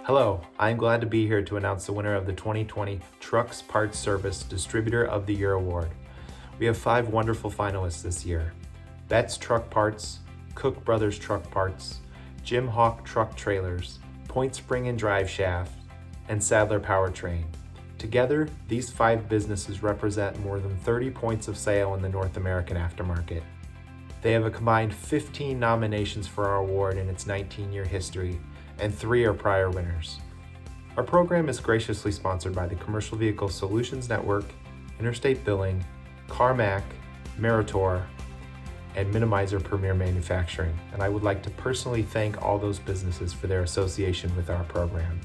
Hello, I'm glad to be here to announce the winner of the 2020 Trucks Parts Service Distributor of the Year Award. We have 5 wonderful finalists this year: Betts Truck Parts, Cook Brothers Truck Parts, Jim Hawk Truck Trailers, Point Spring and Drive Shaft, and Sadler Powertrain. Together, these 5 businesses represent more than 30 points of sale in the North American aftermarket. They have a combined 15 nominations for our award in its 19-year history, and 3 are prior winners. Our program is graciously sponsored by the Commercial Vehicle Solutions Network, Interstate Billing, CarMac, Meritor, and Minimizer Premier Manufacturing, and I would like to personally thank all those businesses for their association with our program.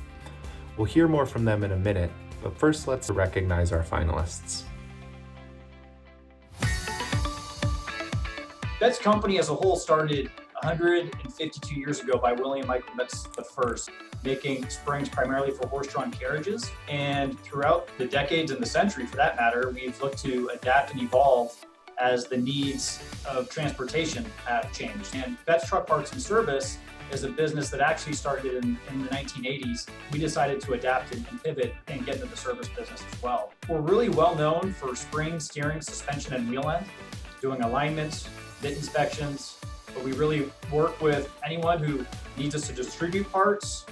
We'll hear more from them in a minute, but first let's recognize our finalists. Betts Company as a whole started 152 years ago by William Michael Betts I, making springs primarily for horse-drawn carriages. And throughout the decades and the century, for that matter, we've looked to adapt and evolve as the needs of transportation have changed. And Betts Truck Parts and Service is a business that actually started in the 1980s. We decided to adapt and pivot and get into the service business as well. We're really well known for spring, steering, suspension, and wheel end, doing alignments, bit inspections, but we really work with anyone who needs us to distribute parts,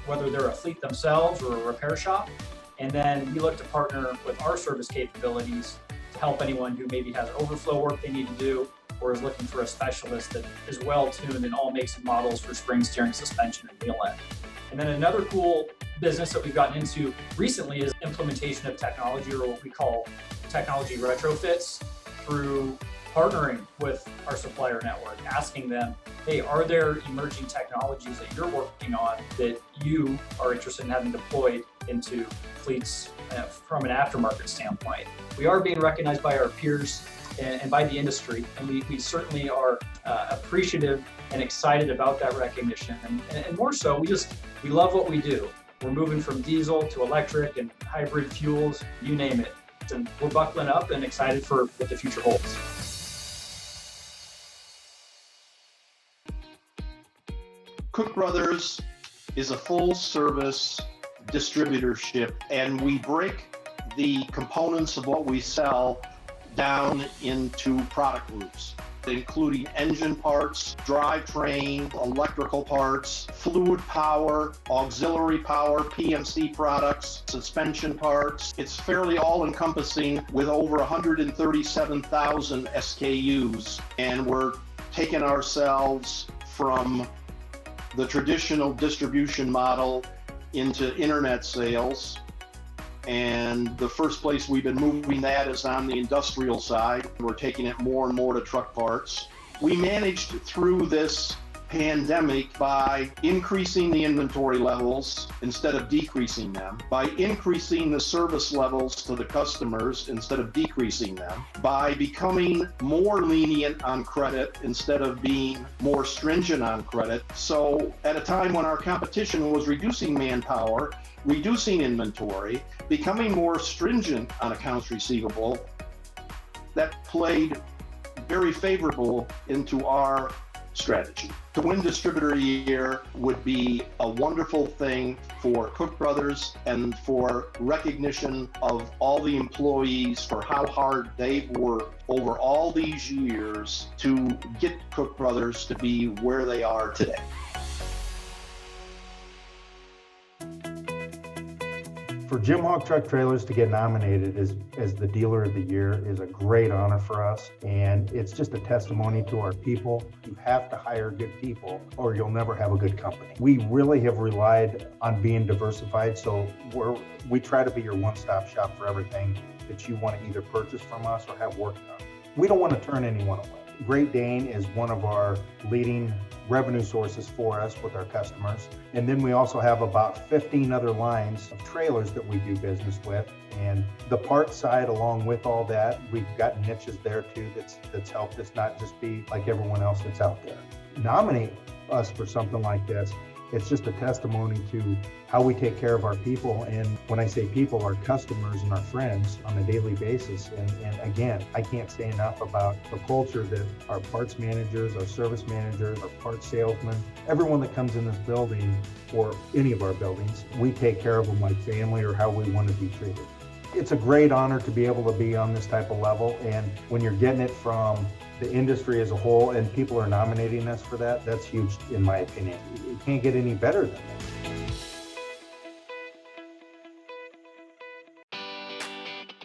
whether they're a fleet themselves or a repair shop. And then we look to partner with our service capabilities to help anyone who maybe has overflow work they need to do or is looking for a specialist that is well tuned in all makes and models for spring, steering, suspension, and wheel end. And then another cool business that we've gotten into recently is implementation of technology, or what we call technology retrofits, through partnering with our supplier network, asking them, hey, are there emerging technologies that you're working on that you are interested in having deployed into fleets from an aftermarket standpoint? We are being recognized by our peers and by the industry, and we certainly are appreciative and excited about that recognition. And more so, we love what we do. We're moving from diesel to electric and hybrid fuels, you name it. And we're buckling up and excited for what the future holds. Cook Brothers is a full-service distributorship, and we break the components of what we sell down into product groups, including engine parts, drivetrain, electrical parts, fluid power, auxiliary power, PMC products, suspension parts. It's fairly all-encompassing with over 137,000 SKUs, and we're taking ourselves from the traditional distribution model into internet sales. And the first place we've been moving that is on the industrial side. We're taking it more and more to truck parts. We managed through this pandemic by increasing the inventory levels instead of decreasing them, by increasing the service levels to the customers instead of decreasing them, by becoming more lenient on credit instead of being more stringent on credit. So at a time when our competition was reducing manpower, reducing inventory, becoming more stringent on accounts receivable, that played very favorable into our strategy. To win Distributor of the Year would be a wonderful thing for Cook Brothers and for recognition of all the employees for how hard they've worked over all these years to get Cook Brothers to be where they are today. For Jim Hawk Truck Trailers to get nominated as the Dealer of the Year is a great honor for us, and it's just a testimony to our people. You have to hire good people or you'll never have a good company. We really have relied on being diversified, so we try to be your one-stop shop for everything that you want to either purchase from us or have work done. We don't want to turn anyone away. Great Dane is one of our leading revenue sources for us with our customers. And then we also have about 15 other lines of trailers that we do business with. And the parts side, along with all that, we've got niches there too that's helped us not just be like everyone else that's out there. Nominate us for something like this. It's just a testimony to how we take care of our people. And when I say people, our customers and our friends on a daily basis. And again, I can't say enough about the culture that our parts managers, our service managers, our parts salesmen, everyone that comes in this building or any of our buildings, we take care of them like family or how we want to be treated. It's a great honor to be able to be on this type of level. And when you're getting it from the industry as a whole and people are nominating us for that, that's huge in my opinion. It can't get any better than that.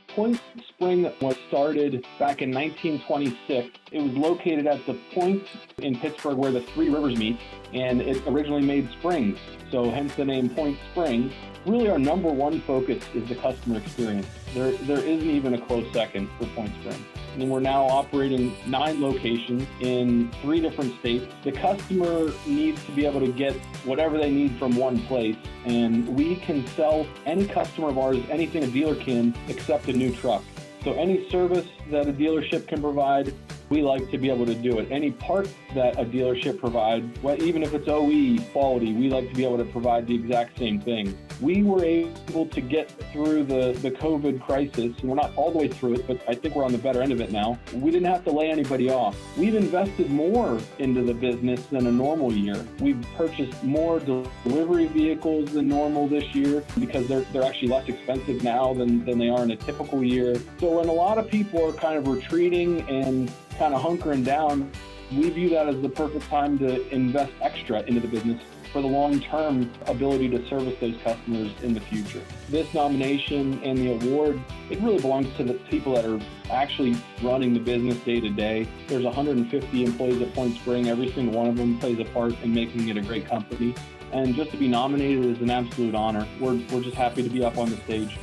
Point Spring was started back in 1926. It was located at the point in Pittsburgh where the three rivers meet, and it originally made springs, so hence the name Point Spring. Really, our number one focus is the customer experience. There isn't even a close second for Point Spring. And we're now operating 9 locations in 3 different states. The customer needs to be able to get whatever they need from one place, and we can sell any customer of ours anything a dealer can except a new truck. So any service that a dealership can provide, we like to be able to do it. Any part that a dealership provides, well, even if it's OE quality, we like to be able to provide the exact same thing. We were able to get through the COVID crisis, and we're not all the way through it, but I think we're on the better end of it now. We didn't have to lay anybody off. We've invested more into the business than a normal year. We've purchased more delivery vehicles than normal this year because they're actually less expensive now than they are in a typical year. So when a lot of people are kind of retreating and kind of hunkering down, we view that as the perfect time to invest extra into the business for the long-term ability to service those customers in the future. This nomination and the award, it really belongs to the people that are actually running the business day to day. There's 150 employees at Point Spring. Every single one of them plays a part in making it a great company. And just to be nominated is an absolute honor. We're just happy to be up on the stage.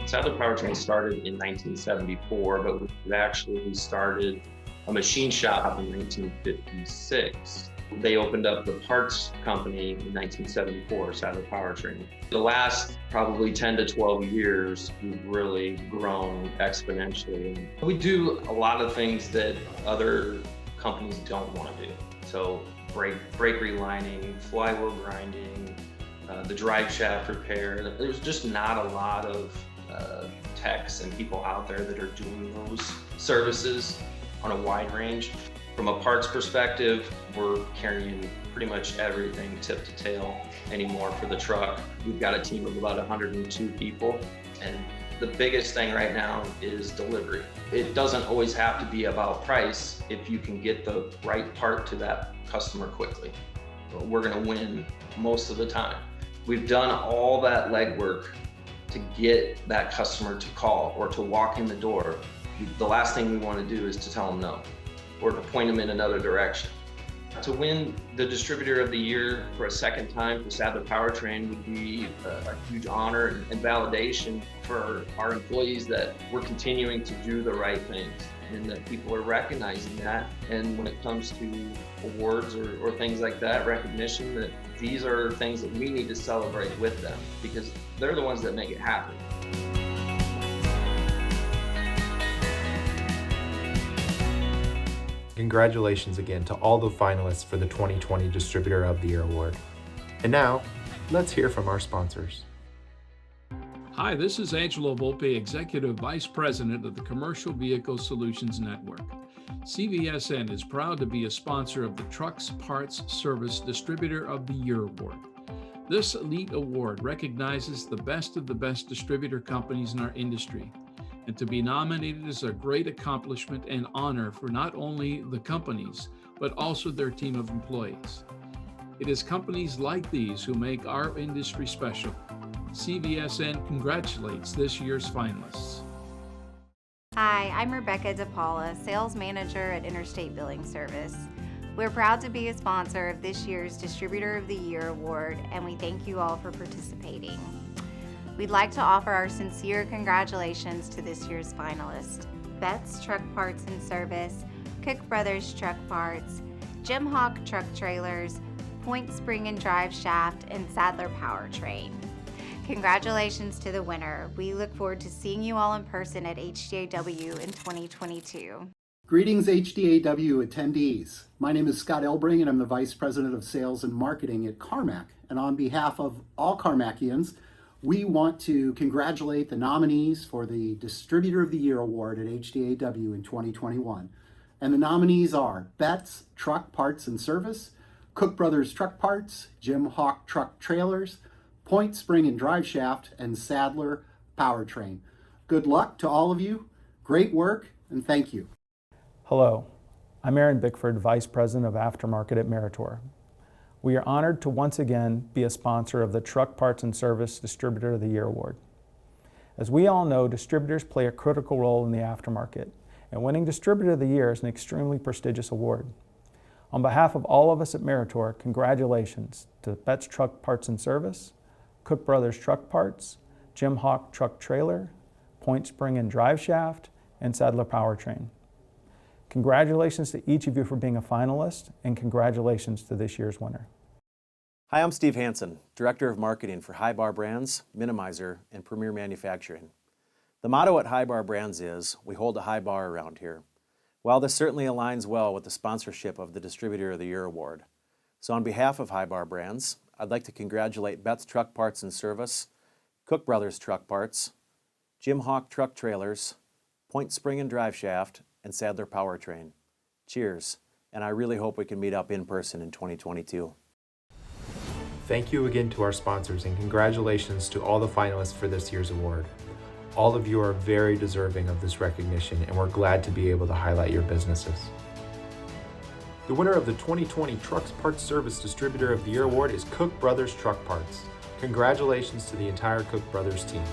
Sadler Powertrain started in 1974, but we actually started a machine shop in 1956. They opened up the parts company in 1974, Sadler Powertrain. The last probably 10 to 12 years, we've really grown exponentially. We do a lot of things that other companies don't want to do. So brake relining, flywheel grinding, the drive shaft repair. There's just not a lot of techs and people out there that are doing those services on a wide range. From a parts perspective, we're carrying pretty much everything tip to tail anymore for the truck. We've got a team of about 102 people, and the biggest thing right now is delivery. It doesn't always have to be about price if you can get the right part to that customer quickly. We're gonna win most of the time. We've done all that legwork to get that customer to call or to walk in the door. The last thing we want to do is to tell them no, or to point them in another direction. To win the Distributor of the Year for a second time for Sadler Powertrain would be a huge honor and validation for our employees that we're continuing to do the right things and that people are recognizing that. And when it comes to awards or things like that, recognition, that these are things that we need to celebrate with them because they're the ones that make it happen. Congratulations again to all the finalists for the 2020 Distributor of the Year Award. And now, let's hear from our sponsors. Hi, this is Angelo Volpe, Executive Vice President of the Commercial Vehicle Solutions Network. CVSN is proud to be a sponsor of the Trucks Parts Service Distributor of the Year Award. This elite award recognizes the best of the best distributor companies in our industry. And to be nominated is a great accomplishment and honor for not only the companies, but also their team of employees. It is companies like these who make our industry special. CVSN congratulates this year's finalists. Hi, I'm Rebecca DePaula, Sales Manager at Interstate Billing Service. We're proud to be a sponsor of this year's Distributor of the Year Award, and we thank you all for participating. We'd like to offer our sincere congratulations to this year's finalists: Betts Truck Parts and Service, Cook Brothers Truck Parts, Jim Hawk Truck Trailers, Point Spring and Drive Shaft, and Sadler Powertrain. Congratulations to the winner. We look forward to seeing you all in person at HDAW in 2022. Greetings, HDAW attendees. My name is Scott Elbring, and I'm the Vice President of Sales and Marketing at Carmack. And on behalf of all Carmackians, we want to congratulate the nominees for the Distributor of the Year Award at HDAW in 2021. And the nominees are Betts Truck Parts and Service, Cook Brothers Truck Parts, Jim Hawk Truck Trailers, Point Spring and Drive Shaft, and Sadler Powertrain. Good luck to all of you. Great work, and thank you. Hello, I'm Aaron Bickford, Vice President of Aftermarket at Meritor. We are honored to once again be a sponsor of the Truck Parts and Service Distributor of the Year Award. As we all know, distributors play a critical role in the aftermarket, and winning Distributor of the Year is an extremely prestigious award. On behalf of all of us at Meritor, congratulations to Betts Truck Parts and Service, Cook Brothers Truck Parts, Jim Hawk Truck Trailer, Point Spring and Drive Shaft, and Sadler Powertrain. Congratulations to each of you for being a finalist, and congratulations to this year's winner. Hi, I'm Steve Hansen, Director of Marketing for High Bar Brands, Minimizer, and Premier Manufacturing. The motto at High Bar Brands is, we hold a high bar around here. While this certainly aligns well with the sponsorship of the Distributor of the Year Award. So on behalf of High Bar Brands, I'd like to congratulate Betts Truck Parts and Service, Cook Brothers Truck Parts, Jim Hawk Truck Trailers, Point Spring and Drive Shaft, and Sadler Powertrain. Cheers, and I really hope we can meet up in person in 2022. Thank you again to our sponsors, and congratulations to all the finalists for this year's award. All of you are very deserving of this recognition, and we're glad to be able to highlight your businesses. The winner of the 2020 Trucks Parts Service Distributor of the Year Award is Cook Brothers Truck Parts. Congratulations to the entire Cook Brothers team.